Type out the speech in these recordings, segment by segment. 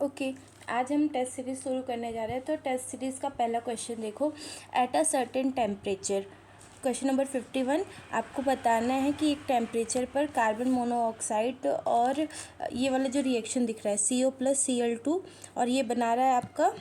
Okay आज हम test series शुरू करने जा रहे हैं। तो टेस्ट सीरीज़ का पहला क्वेश्चन देखो। At a certain temperature, question number 51, आपको बताना है कि एक टेम्परेचर पर कार्बन मोनोऑक्साइड और ये वाला जो रिएक्शन दिख रहा है CO+Cl2 और ये बना रहा है आपका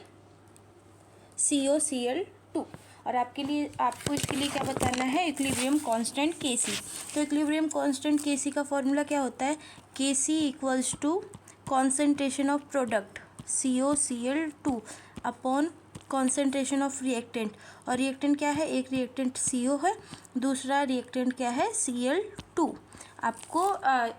COCl2। और आपको इसके लिए क्या बताना है, इक्विलिब्रियम कांस्टेंट Kc। तो इक्विलिब्रियम कांस्टेंट Kc का फॉर्मूला क्या होता है, Kc equals to concentration of product COCl2 upon concentration of reactant. और रिएक्टेंट क्या है, एक रिएक्टेंट CO है, दूसरा रिएक्टेंट क्या है Cl2। आपको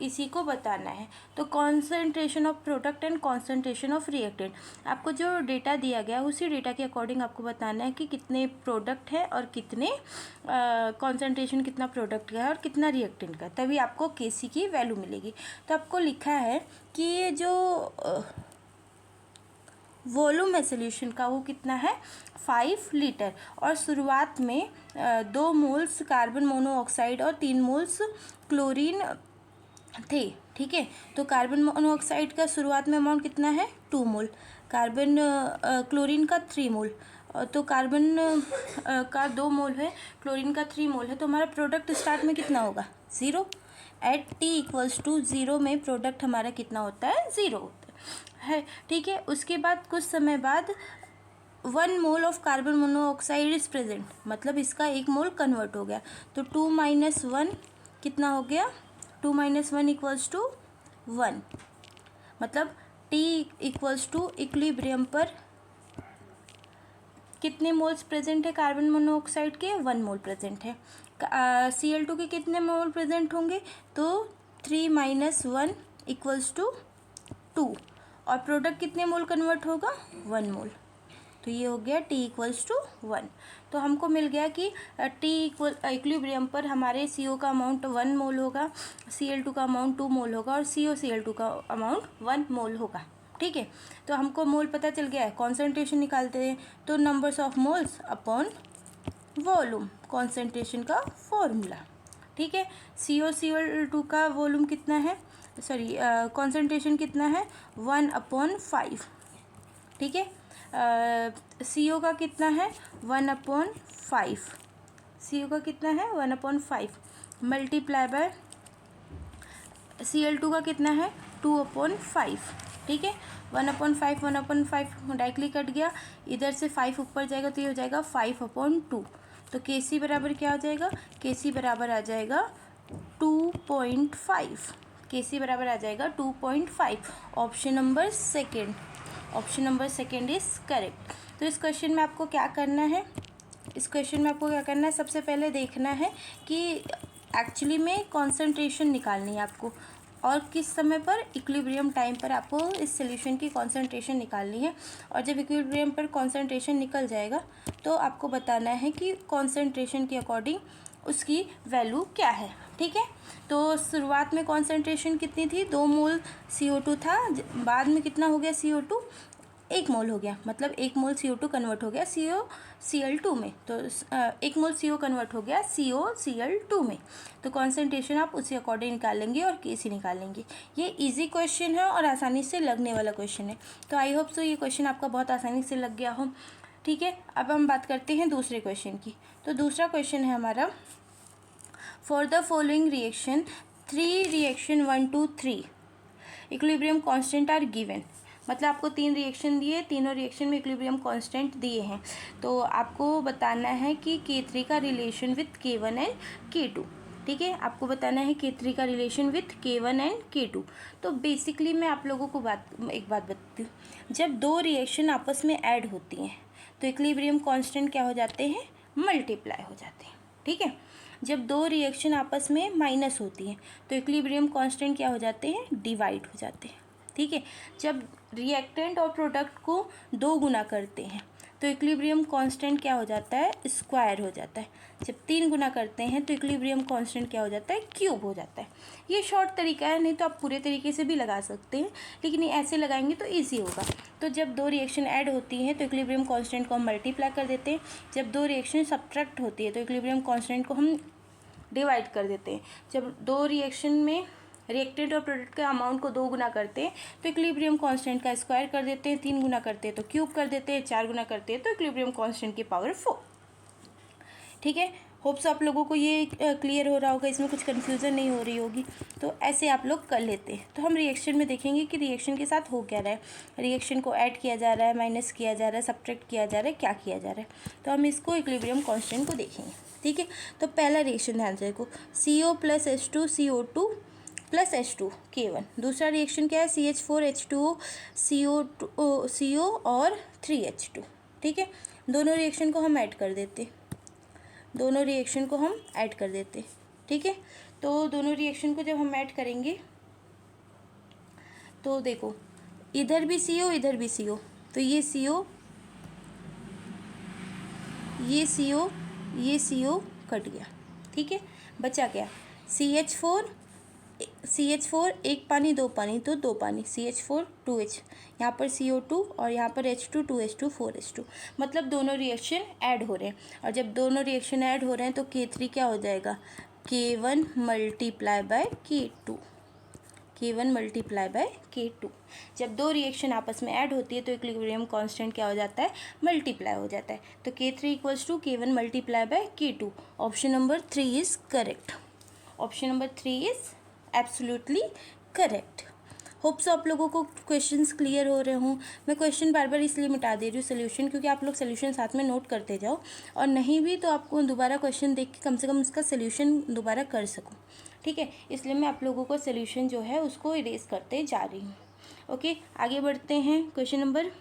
इसी को बताना है। तो concentration of product and concentration of reactant, आपको जो डेटा दिया गया उसी डेटा के अकॉर्डिंग आपको बताना है कि कितने प्रोडक्ट है और कितने कॉन्सेंट्रेशन कितना प्रोडक्ट का है और कितना रिएक्टेंट का है, तभी आपको Kc की वैल्यू मिलेगी। तो आपको लिखा है कि ये जो वॉल्यूम है सोल्यूशन का वो कितना है 5 लीटर। और शुरुआत में 2 मोल्स कार्बन मोनोऑक्साइड और 3 मोल्स क्लोरीन थे। ठीक है, तो कार्बन मोनोऑक्साइड का शुरुआत में अमाउंट कितना है 2 मोल, कार्बन क्लोरीन का 3 मोल, तो कार्बन का 2 मोल है, क्लोरीन का 3 मोल है, तो हमारा प्रोडक्ट स्टार्ट में कितना होगा 0। एट T इक्वल्स टू 0 में प्रोडक्ट हमारा कितना होता है 0 होता है। ठीक है, उसके बाद कुछ समय बाद 1 mole of carbon monoxide is present, मतलब इसका 1 मोल कन्वर्ट हो गया, तो 2 - 1 कितना हो गया, 2 - 1 इक्वल्स टू 1। मतलब T इक्वल्स टू इक्विलिब्रियम पर कितने मोल्स प्रेजेंट है कार्बन मोनोऑक्साइड के, 1 मोल प्रेजेंट है। Cl2 के कितने मोल प्रेजेंट होंगे, तो 3 - 1 इक्वल्स टू 2। और प्रोडक्ट कितने मोल कन्वर्ट होगा 1 मोल, तो ये हो गया T इक्वल्स टू 1। तो हमको मिल गया कि T इक्विलिब्रियम पर हमारे CO का अमाउंट 1 मोल होगा, Cl2 का अमाउंट 2 मोल होगा और COCl2 का अमाउंट 1 मोल होगा। ठीक है, तो हमको मोल पता चल गया है। कॉन्सेंट्रेशन निकालते हैं, तो numbers of moles upon volume, concentration का फॉर्मूला। ठीक है, COCl2 का वॉल्यूम कितना है, सॉरी कॉन्सेंट्रेशन कितना है 1/5। ठीक है, CO का कितना है 1/5, CO का कितना है 1/5 मल्टीप्लाई बाय Cl2 का कितना है 2/5। ठीक है, 1/5 डायरेक्टली कट गया, इधर से 5 ऊपर जाएगा तो ये हो जाएगा 5/2। तो Kc बराबर क्या हो जाएगा, Kc बराबर आ जाएगा 2.5, Kc बराबर आ जाएगा 2.5। Option number second is correct. तो इस क्वेश्चन में आपको क्या करना है, सबसे पहले देखना है कि एक्चुअली में कॉन्सेंट्रेशन निकालनी है आपको, और किस समय पर, इक्विलिब्रियम टाइम पर आपको इस सॉल्यूशन की कॉन्सेंट्रेशन निकालनी है। और जब इक्विलिब्रियम पर कॉन्सेंट्रेशन निकल जाएगा तो आपको बताना है कि कॉन्सेंट्रेशन के अकॉर्डिंग उसकी वैल्यू क्या है। ठीक है, तो शुरुआत में कॉन्सेंट्रेशन कितनी थी 2 मोल CO2 था, बाद में कितना हो गया CO2 1 मोल हो गया, मतलब 1 मोल CO2 कन्वर्ट हो गया COCl2 में, तो 1 मोल CO कन्वर्ट हो गया COCl2 में। तो कॉन्सेंट्रेशन आप उसी अकॉर्डिंग निकालेंगे और Kc निकालेंगे। ये इजी क्वेश्चन है और आसानी से लगने वाला क्वेश्चन है, तो आई होप सो ये क्वेश्चन आपका बहुत आसानी से लग गया हो। ठीक है, अब हम बात करते हैं दूसरे क्वेश्चन की। तो दूसरा क्वेश्चन है हमारा, for the following reaction 3 reaction 1 2 3 equilibrium constant are given. मतलब आपको 3 रिएक्शन दिए, तीनों रिएक्शन में इक्विलिब्रियम कांस्टेंट दिए हैं, तो आपको बताना है कि K3 का relation with K1 and K2। ठीक है, आपको बताना है K3 का relation with K1 and K2। तो बेसिकली मैं आप लोगों को एक बात बताती हूँ, जब 2 रिएक्शन आपस में ऐड होती हैं तो इक्विलिब्रियम कांस्टेंट क्या हो जाते हैं, मल्टीप्लाई हो जाते हैं। ठीक है, जब 2 रिएक्शन आपस में माइनस होती हैं तो इक्विलिब्रियम कांस्टेंट क्या हो जाते हैं, डिवाइड हो जाते हैं। ठीक है, जब रिएक्टेंट और प्रोडक्ट को 2 गुना करते हैं तो इक्विलिब्रियम कांस्टेंट क्या हो जाता है, स्क्वायर हो जाता है। जब 3 गुना करते हैं तो इक्विलिब्रियम कांस्टेंट क्या हो जाता है, क्यूब हो जाता है। ये शॉर्ट तरीका है, नहीं तो आप पूरे तरीके से भी लगा सकते हैं, लेकिन ऐसे लगाएंगे तो ईजी होगा। तो जब 2 रिएक्शन ऐड होती हैं तो इक्विलिब्रियम कांस्टेंट को हम मल्टीप्लाई कर देते हैं, जब 2 रिएक्शन सब्ट्रैक्ट होती है तो इक्विलिब्रियम कांस्टेंट को हम डिवाइड कर देते हैं। जब 2 रिएक्शन में रिएक्टेंट और प्रोडक्ट के अमाउंट को 2 गुना करते हैं तो इक्विलिब्रियम कांस्टेंट का स्क्वायर कर देते हैं, 3 गुना करते हैं तो क्यूब कर देते हैं, 4 गुना करते हैं तो इक्विलिब्रियम कांस्टेंट की पावर 4। ठीक है, होप्स आप लोगों को ये क्लियर हो रहा होगा, इसमें कुछ कन्फ्यूज़न नहीं हो रही होगी। तो ऐसे आप लोग कर लेते हैं। तो हम रिएक्शन में देखेंगे कि रिएक्शन के साथ हो क्या रहा है। रिएक्शन को ऐड किया जा रहा है, माइनस किया जा रहा है, सब्ट्रैक्ट किया जा रहा है, क्या किया जा रहा है। तो हम इसको इक्विलिब्रियम कांस्टेंट को देखेंगे। ठीक है, तो पहला रिएक्शन ध्यान से देखो, CO + H2 CO2 + H2 K1। दूसरा रिएक्शन क्या है, CH4 H2O CO और 3H2। ठीक है, दोनों रिएक्शन को हम ऐड कर देते, दोनों रिएक्शन को हम ऐड कर देते। ठीक है, तो दोनों रिएक्शन को जब हम ऐड करेंगे तो देखो इधर भी CO इधर भी CO, तो ये CO ये CO कट गया। ठीक है, बचा क्या, CH4 एक पानी दो पानी तो 2 पानी, CH4 2H, यहाँ पर CO2 और यहाँ पर H2 2H2 4H2, मतलब दोनों रिएक्शन ऐड हो रहे हैं। और जब दोनों रिएक्शन ऐड हो रहे हैं तो K3 क्या हो जाएगा, K1 × K2, K1 × K2। जब दो रिएक्शन आपस में ऐड होती है तो इक्विलिब्रियम कांस्टेंट क्या हो जाता है, मल्टीप्लाई हो जाता है। तो K3 = K1 × K2। Option number 3 is correct. Option number 3 is absolutely correct. Hopes आप लोगों को क्वेश्चंस क्लियर हो रहे हों। मैं क्वेश्चन बार बार इसलिए मिटा दे रही हूँ सोल्यूशन, क्योंकि आप लोग सोल्यूशन साथ में नोट करते जाओ, और नहीं भी तो आपको दोबारा क्वेश्चन देख के कम से कम उसका सोल्यूशन दोबारा कर सको। ठीक है, इसलिए मैं आप लोगों को सोल्यूशन जो है उसको इरेज करते जा रही हूँ। ओके, आगे बढ़ते हैं। Question number